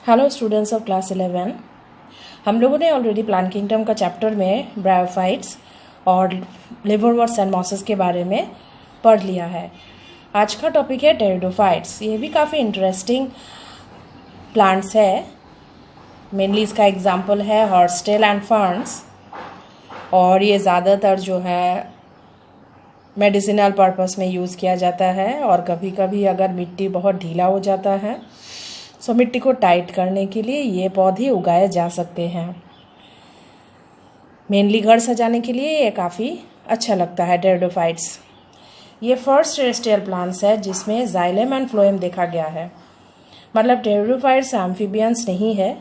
Hello students of class 11। हम लोगों ने ऑलरेडी प्लांट किंगडम का चैप्टर में ब्रायोफाइट्स और लिवरवर्ट्स एंड मॉसेस के बारे में पढ़ लिया है। आज का टॉपिक है टेरिडोफाइट्स। ये भी काफ़ी इंटरेस्टिंग प्लांट्स है। मेनली इसका एग्जांपल है हॉर्सटेल एंड फर्न्स, और ये ज़्यादातर जो है मेडिसिनल पर्पस में यूज़ किया जाता है। और कभी कभी अगर मिट्टी बहुत ढीला हो जाता है सो मिट्टी को टाइट करने के लिए ये पौधे उगाए जा सकते हैं। मेनली घर सजाने के लिए ये काफ़ी अच्छा लगता है टेरिडोफाइट्स। ये फर्स्ट टेरेस्ट्रियल प्लांट्स है जिसमें जाइलम एंड फ्लोएम देखा गया है। मतलब टेरिडोफाइट्स एम्फीबियंस नहीं है,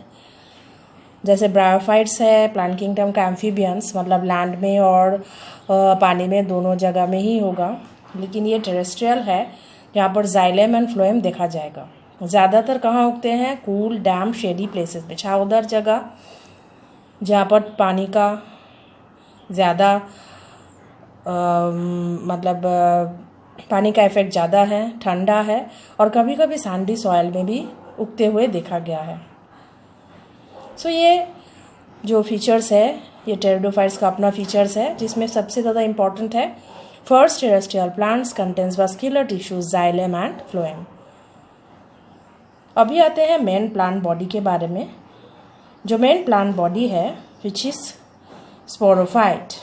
जैसे ब्रायोफाइट्स है प्लांट किंगडम का एम्फीबियंस, मतलब लैंड में और पानी में दोनों जगह में ही होगा। लेकिन ये टेरेस्ट्रियल है जहाँ पर जाइलम एंड फ्लोएम देखा जाएगा। ज़्यादातर कहाँ उगते हैं? कूल डैम शेडी प्लेसेस में, छावदार जगह जहाँ पर पानी का ज़्यादा पानी का इफेक्ट ज़्यादा है, ठंडा है, और कभी कभी सैंडी सॉइल में भी उगते हुए देखा गया है। सो ये जो फीचर्स है, ये टेरिडोफाइट्स का अपना फीचर्स है, जिसमें सबसे ज़्यादा इम्पॉर्टेंट है first terrestrial plants contains vascular tissues xylem and phloem. अभी आते हैं मेन प्लांट बॉडी के बारे में। जो मेन प्लांट बॉडी है विच इज स्पोरोफाइट।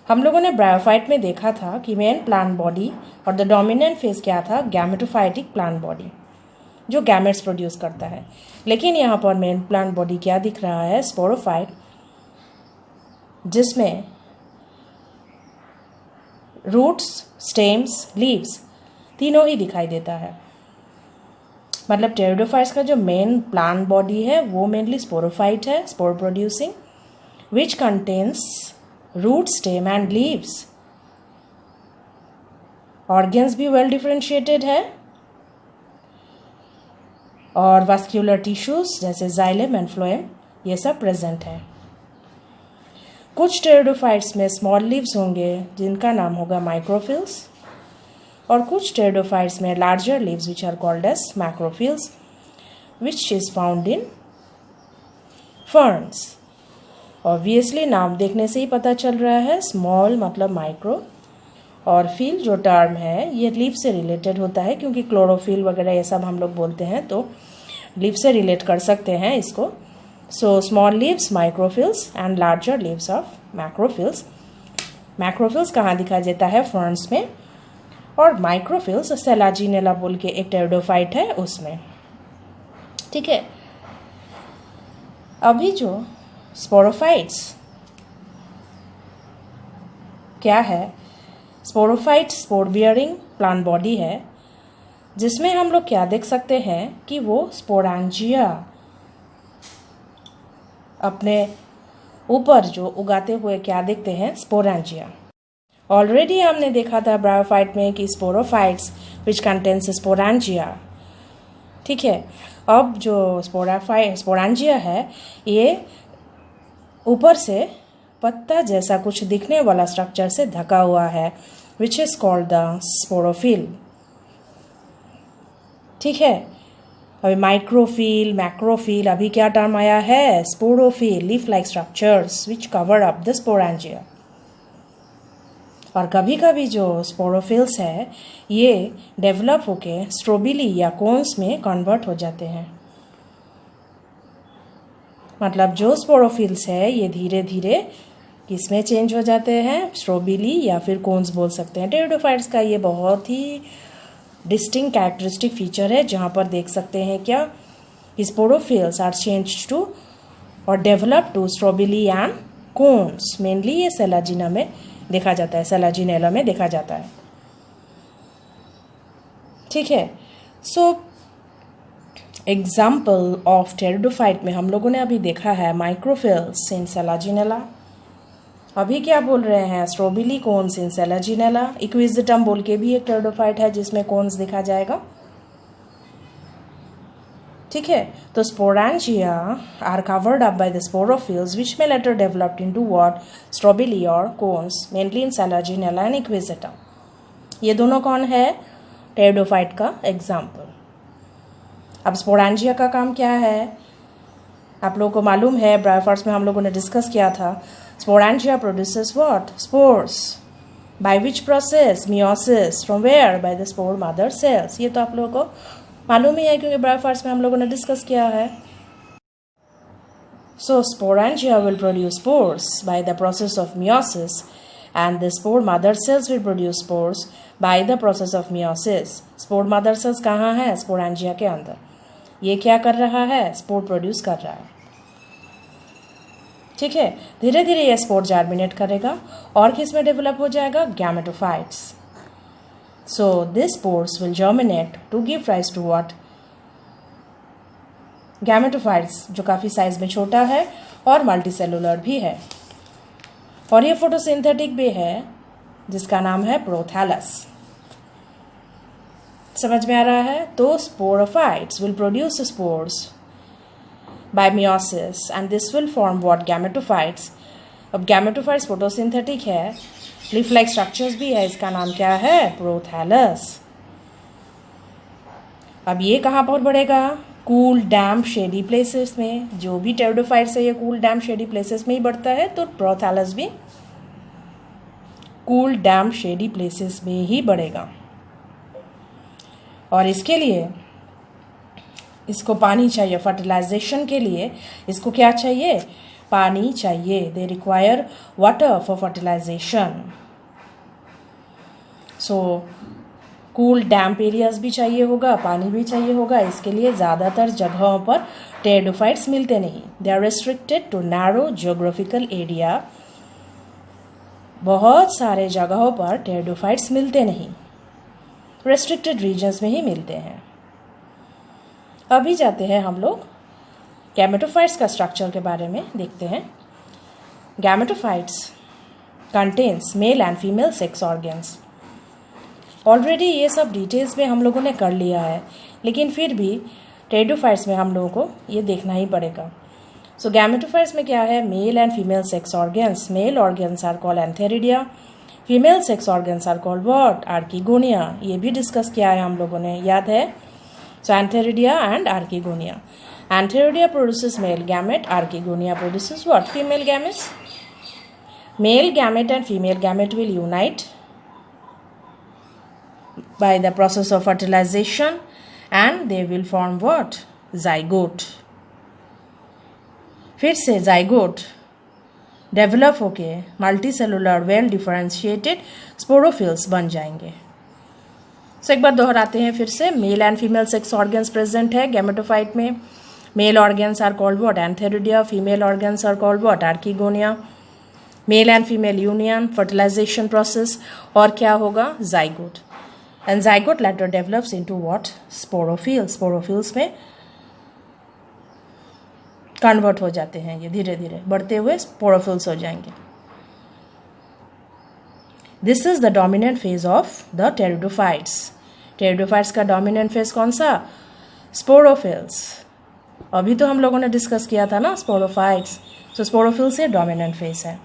हम लोगों ने ब्रायोफाइट में देखा था कि मेन प्लांट बॉडी और द डोमिनेंट फेज क्या था? गैमेटोफाइटिक प्लांट बॉडी, जो गैमेट्स प्रोड्यूस करता है। लेकिन यहाँ पर मेन प्लांट बॉडी क्या दिख रहा है? स्पोरोफाइट, जिसमें रूट्स, स्टेम्स, लीव्स तीनों ही दिखाई देता है। मतलब टेरिडोफाइट्स का जो मेन प्लांट बॉडी है वो मेनली स्पोरोफाइट है, spore producing, which contains root, stem and leaves. Organs भी वेल डिफरेंशिएटेड है, और वास्कुलर टिश्यूज जैसे जाइलम एंड फ्लोएम ये सब प्रेजेंट है। कुछ टेरिडोफाइट्स में स्मॉल लीव्स होंगे जिनका नाम होगा माइक्रोफिल्स, और कुछ टेरिडोफाइट्स में larger leaves which are called as macrophylls, which is found in ferns. Obviously नाम देखने से ही पता चल रहा है, स्मॉल मतलब माइक्रो, और फील जो टर्म है ये लीव से रिलेटेड होता है, क्योंकि क्लोरोफिल वगैरह ये सब हम लोग बोलते हैं तो लीव से रिलेट कर सकते हैं इसको। So small leaves microphylls and larger leaves of macrophylls. Macrophylls कहाँ दिखाई देता है? फर्न्स में। और माइक्रोफिल्स सेलाजिनेला बोल के एक टेरिडोफाइट है उसमें। ठीक है। अभी जो स्पोरोफाइट्स क्या है? Sporophyte spore bearing plant body है, जिसमें हम लोग क्या देख सकते हैं कि वो स्पोरेंजिया अपने ऊपर जो उगाते हुए क्या देखते हैं? स्पोरेंजिया। ऑलरेडी हमने देखा था ब्रायोफाइट में कि स्पोरोफाइट्स विच कंटेन्स स्पोरेंजिया। ठीक है। अब जो स्पोरेंजिया है ये ऊपर से पत्ता जैसा कुछ दिखने वाला स्ट्रक्चर से ढका हुआ है, which is called the sporophyll. ठीक है। अभी माइक्रोफिल, मैक्रोफिल, अभी क्या टर्म आया है? Sporophyll, leaf like structures which cover up the sporangia. और कभी कभी जो स्पोरोफिल्स है ये डेवलप होके स्ट्रोबिली या कोन्स में कन्वर्ट हो जाते हैं। मतलब जो स्पोरोफिल्स है ये धीरे धीरे किसमें चेंज हो जाते हैं? स्ट्रोबिली या फिर कोन्स बोल सकते हैं। टेरिडोफाइट्स का ये बहुत ही डिस्टिंक्ट कैरेक्टरिस्टिक फीचर है, जहाँ पर देख सकते हैं क्या? स्पोरोफिल्स आर चेंज टू और develop to strobili and cones. Mainly ये सेलाजिना में देखा जाता है, सेलाजिनेला में देखा जाता है। ठीक है। सो एग्जाम्पल ऑफ टेरिडोफाइट में हम लोगों ने अभी देखा है माइक्रोफिल्स इन सेलाजिनेला। अभी क्या बोल रहे हैं? स्ट्रोबिली कोन्स इन सेलाजिनेला। इक्विजिटम बोल के भी एक टेरिडोफाइट है जिसमें कोन्स देखा जाएगा। ठीक है। तो sporangia are covered up by the sporophylls which में later developed into what? Strobili और cones, mainly in Selaginella and Equisetum. ये दोनों कौन है? टेरिडोफाइट का एग्जाम्पल। अब स्पोरेंजिया का काम क्या है? आप लोगों को मालूम है, ब्रायोफाइट्स में हम लोगों ने डिस्कस किया था, sporangia produces what? Spores. By which process? Meiosis. From where? By the spore mother cells. ये तो आप लोगों को मालूम ही है क्योंकि ब्रायोफाइट्स में हम लोगों ने डिस्कस किया है। So sporangia will produce spores by the process of meiosis, and the spore mother cells will produce spores by the process of meiosis. Spore mother cells कहाँ है? sporangia के अंदर। ये क्या कर रहा है? स्पोर प्रोड्यूस कर रहा है। ठीक है, धीरे धीरे ये स्पोर जर्मिनेट करेगा और किस में डेवलप हो जाएगा? Gametophytes. So this spores will germinate to give rise to what? Gametophytes, जो काफ़ी साइज में छोटा है और मल्टीसेलुलर भी है, और ये फोटोसिंथेटिक भी है, जिसका नाम है प्रोथैलस। समझ में आ रहा है? तो sporophytes will produce spores bye meiosis and this will form what? Gametophytes. अब गैमेटोफाइट्स फोटोसिंथेटिक है, लीफ लाइक स्ट्रक्चर्स भी है, इसका नाम क्या है? प्रोथैलस। अब ये कहाँ पर बढ़ेगा? कूल डैम्प शेडी प्लेसेस में। जो भी टेरिडोफाइट्स है ये कूल डैम्प शेडी प्लेसेस में ही बढ़ता है, तो प्रोथैलस भी कूल डैम्प शेडी प्लेसेस में ही बढ़ेगा। और इसके लिए इसको पानी चाहिए, फर्टिलाइजेशन के लिए इसको क्या चाहिए? पानी चाहिए। They require water for fertilization. So cool damp areas भी चाहिए होगा, पानी भी चाहिए होगा। इसके लिए ज़्यादातर जगहों पर टेरिडोफाइट्स मिलते नहीं। They are restricted to narrow geographical area. बहुत सारे जगहों पर टेरिडोफाइट्स मिलते नहीं, रेस्ट्रिक्टेड रीजन्स में ही मिलते हैं। अभी जाते हैं हम लोग गैमेटोफाइट्स का स्ट्रक्चर के बारे में देखते हैं। Gametophytes contains mail and female sex organs. Already ये सब डिटेल्स में हम लोगों ने कर लिया है, लेकिन फिर भी टेरिडोफाइट्स में हम लोगों को ये देखना ही पड़ेगा। सो गैमेटोफाइट्स में क्या है? Male and female sex organs. Male organs are called antheridia, female sex organs are called what? Archegonia. ये भी डिस्कस किया है हम लोगों ने, याद है? So antheridia and archegonia. Antheridia produces male gamete, archegonia produces what? Female gametes. Male gamete and female gamete will unite by the process of fertilization and they will form what? Zygote. फिर से zygote develop होके multicellular well differentiated sporophylls बन जाएंगे। So एक बार दोहराते हैं फिर से। Male and female sex organs present है गैमेटोफाइट में। Male organs are called what? Antheridia. Female organs are called what? Archegonia. Male and female union, fertilisation process, और क्या होगा? Zygote. And zygote later develops into what? Sporophylls. Sporophylls में convert हो जाते हैं, ये धीरे धीरे बढ़ते हुए स्पोरोफिल्स हो जाएंगे। This is the dominant phase of the pteridophytes. Pteridophytes का डोमिनेंट फेज कौन सा? स्पोरोफिल्स। अभी तो हम लोगों ने डिस्कस किया था ना स्पोरोफाइट्स। तो स्पोरोफिल्स ये डोमिनेंट फेज है।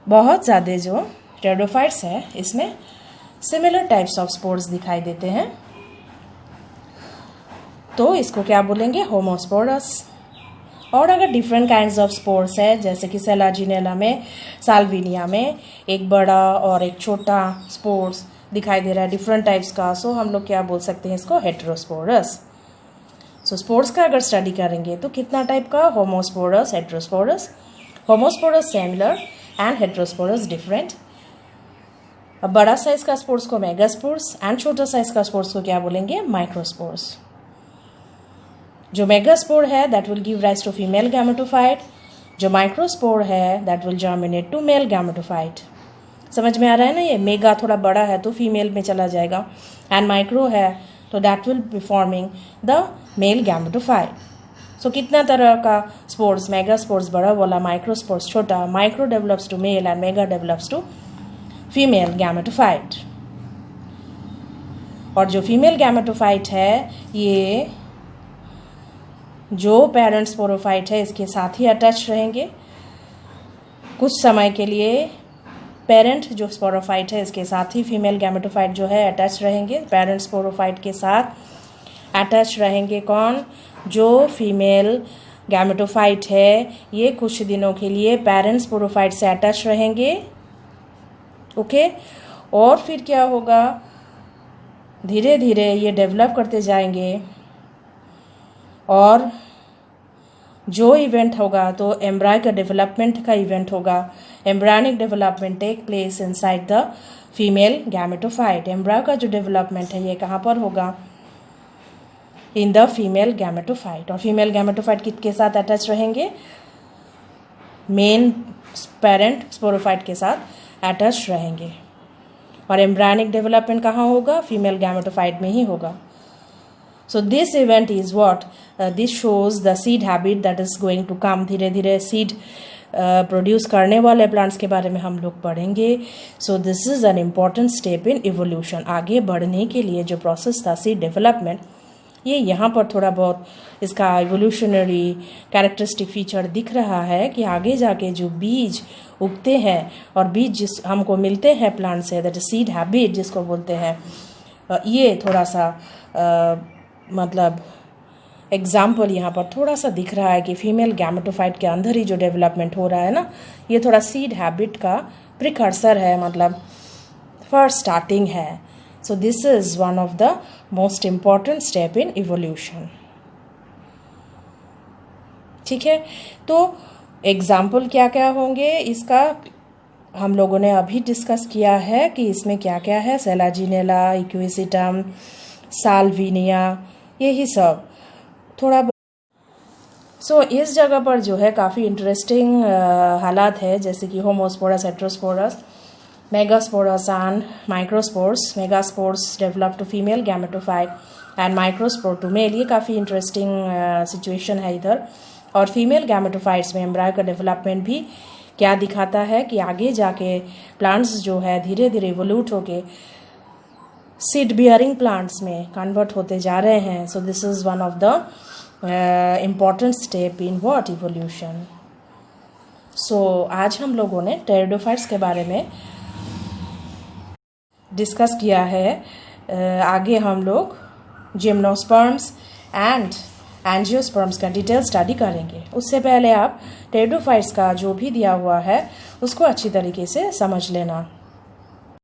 बहुत ज़्यादा जो टेरिडोफाइट्स है इसमें सिमिलर टाइप्स ऑफ स्पोर्स दिखाई देते हैं, तो इसको क्या बोलेंगे? होमोस्पोरस। और अगर डिफरेंट काइंड्स ऑफ स्पोर्स है, जैसे कि सेलाजिनेला में, साल्विनिया में एक बड़ा और एक छोटा स्पोर्स दिखाई दे रहा है डिफरेंट टाइप्स का, सो हम लोग क्या बोल सकते हैं इसको? हेटेरोस्पोरस। सो स्पोर्स का अगर स्टडी करेंगे तो कितना टाइप का? Homosporous, heterosporous. Homosporous similar and heterosporous different. अब बड़ा साइज का स्पोर्स को मेगास्पोर्स एंड छोटा साइज का स्पोर्स को क्या बोलेंगे? माइक्रोस्पोर्स। जो मेगास्पोर है that will give rise to female gametophyte, जो माइक्रोस्पोर है that will germinate to male gametophyte. समझ में आ रहा है ना? ये मेगा थोड़ा बड़ा है तो फीमेल में चला जाएगा, एंड माइक्रो है तो that will be forming the male gametophyte. So कितना तरह का स्पोर्स? मेगास्पोर्स बड़ा वाला, माइक्रोस्पोर्स छोटा। Micro develops to male and mega develops to female gametophyte. और जो फीमेल गैमेटोफाइट है ये जो पेरेंट स्पोरोफाइट है इसके साथ ही अटैच रहेंगे कुछ समय के लिए, पेरेंट जो स्पोरोफाइट है इसके साथ ही फीमेल गैमेटोफाइट जो है अटैच रहेंगे। पेरेंट स्पोरोफाइट के साथ अटैच रहेंगे कौन? जो फीमेल गैमेटोफाइट है ये कुछ दिनों के लिए पेरेंट स्पोरोफाइट से अटैच रहेंगे। ओके, और फिर क्या होगा? धीरे धीरे ये डेवलप करते जाएंगे और जो इवेंट होगा तो एम्ब्राय का डेवलपमेंट का इवेंट होगा। Embryonic development take place inside the female gametophyte. Embryo का जो डेवलपमेंट है ये कहाँ पर होगा? In the female gametophyte. और फीमेल गैमेटोफाइट किसके साथ अटैच रहेंगे? मेन पेरेंट स्पोरोफाइट के साथ अटैच रहेंगे। और एम्ब्रायनिक डेवलपमेंट कहाँ होगा? फीमेल गैमेटोफाइट में ही होगा। So this event is what? This shows the seed habit that is going to come. धीरे धीरे सीड प्रोड्यूस करने वाले प्लांट्स के बारे में हम लोग पढ़ेंगे। सो this is an important step in evolution. आगे बढ़ने के लिए जो प्रोसेस था सीड डेवलपमेंट, ये यहाँ पर थोड़ा बहुत इसका इवोल्यूशनरी कैरेक्टरिस्टिक फीचर दिख रहा है कि आगे जाके जो बीज उगते हैं और बीज जिस हमको मिलते हैं प्लांट से, दैट इज सीड हैबिट जिसको बोलते हैं, ये थोड़ा सा मतलब एग्जाम्पल यहाँ पर थोड़ा सा दिख रहा है कि फीमेल गैमेटोफाइट के अंदर ही जो डेवलपमेंट हो रहा है ना, ये थोड़ा सीड हैबिट का प्रिकर्सर है, मतलब फर्स्ट स्टार्टिंग है। So this is one of the most important step in evolution. ठीक है, तो एग्जाम्पल क्या क्या होंगे इसका हम लोगों ने अभी डिस्कस किया है कि इसमें क्या क्या है। सेलाजिनेला, इक्विसिटम, साल्विनिया, यही सब थोड़ा। सो इस जगह पर जो है काफ़ी इंटरेस्टिंग हालात है, जैसे कि homosporous, heterosporous, megaspores and microspores. Megaspores develop to female gametophyte and microspore to male. ये काफ़ी इंटरेस्टिंग सिचुएशन है इधर। और फीमेल गैमेटोफाइट्स में एम्ब्रायो का डेवलपमेंट भी क्या दिखाता है कि आगे जाके प्लांट्स जो है धीरे धीरे इवोल्यूट होके सीड बियरिंग प्लांट्स में कन्वर्ट होते जा रहे हैं। So this is one of the important step in what? Evolution. So आज हम लोगों ने टेरिडोफाइट्स के बारे में डिस्कस किया है। आगे हम लोग जिम्नोस्पर्म्स एंड एंजियोस्पर्म्स का डिटेल स्टडी करेंगे। उससे पहले आप टेरिडोफाइट्स का जो भी दिया हुआ है उसको अच्छी तरीके से समझ लेना।